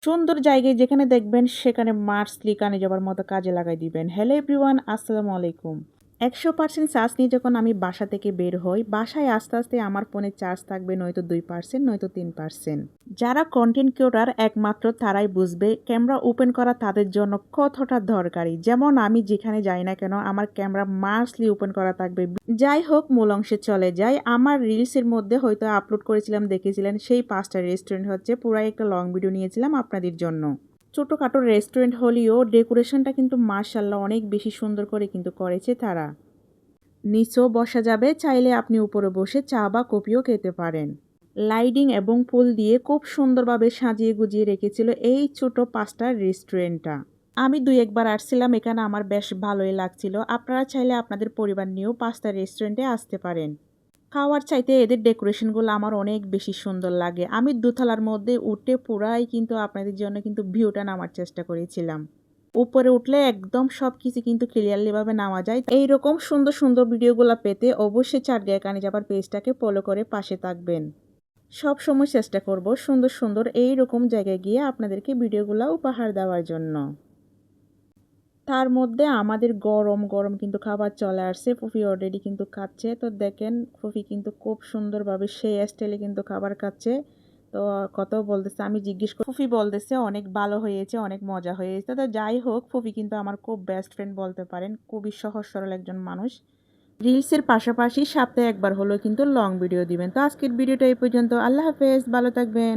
সুন্দর জায়গায় যেখানে দেখবেন সেখানে মার্সলি কানে যাবার মতো কাজে লাগাই দিবেন। হ্যালো এভরিওয়ান, আসসালামু আলাইকুম। 100% চার্জ নিয়ে যখন আমি বাসা থেকে বের হই, বাসায় আস্তে আস্তে আমার ফোনে চার্জ থাকবে নয়তো 2% নয়তো 3%। যারা কন্টেন্ট ক্রিয়েটর একমাত্র তারাই বুঝবে ক্যামেরা ওপেন করা তাদের জন্য কতটা দরকারি। যেমন আমি যেখানে যাই না কেন আমার ক্যামেরা মাস্টলি ওপেন করা থাকবে। যাই হোক, মূল অংশে চলে যাই। আমার রিলসের মধ্যে হয়তো আপলোড করেছিলাম, দেখেছিলেন, সেই 5টা রেস্টুরেন্ট হচ্ছে পুরাই একটা লং ভিডিও নিয়েছিলাম আপনাদের জন্য। ছোটোখাটো রেস্টুরেন্ট হলেও ডেকোরেশনটা কিন্তু মাশাআল্লাহ অনেক বেশি সুন্দর করে কিন্তু করেছে তারা। নিচেও বসা যাবে, চাইলে আপনি উপরে বসে চা বা কফিও খেতে পারেন। লাইটিং এবং ফুল দিয়ে খুব সুন্দরভাবে সাজিয়ে গুজিয়ে রেখেছিল এই ছোট 5টা রেস্টুরেন্টটা। আমি 2-1 বার আসছিলাম, এখানে আমার বেশ ভালোই লাগছিল। আপনারা চাইলে আপনাদের পরিবার নিয়েও 5টা রেস্টুরেন্টে আসতে পারেন। খাওয়ার চাইতে এদের ডেকোরেশনগুলো আমার অনেক বেশি সুন্দর লাগে। আমি দোতলার মধ্যে উঠে পুরাই কিন্তু আপনাদের জন্য কিন্তু ভিউটা নামার চেষ্টা করেছিলাম। উপরে উঠলে একদম সব কিছু কিন্তু ক্লিয়ারলিভাবে নামা যায়। এইরকম সুন্দর সুন্দর ভিডিওগুলো পেতে অবশ্যই চাটগাঁয়া কানে যাবার পেজটাকে ফলো করে পাশে থাকবেন। সব সময় চেষ্টা করব সুন্দর সুন্দর এইরকম জায়গায় গিয়ে আপনাদেরকে ভিডিওগুলো উপহার দেওয়ার জন্য। তার মধ্যে আমাদের গরম গরম কিন্তু খাবার চলে আসছে। ফুফি অলরেডি কিন্তু খাচ্ছে। তো দেখেন ফুফি কিন্তু খুব সুন্দরভাবে সেই স্টাইলে কিন্তু খাবার খাচ্ছে। তো কত বলতেছে, আমি জিজ্ঞেস করি, ফুফি বলতেছে অনেক ভালো হয়েছে, অনেক মজা হয়েছে। তো যাই হোক, ফুফি কিন্তু আমার খুব বেস্ট ফ্রেন্ড বলতে পারেন, খুবই সহজ সরল একজন মানুষ। রিলসের পাশাপাশি সপ্তাহে একবার হলেও কিন্তু লং ভিডিও দিবেন। তো আজকের ভিডিওটা এই পর্যন্ত। আল্লাহ হাফেজ, ভালো থাকবেন।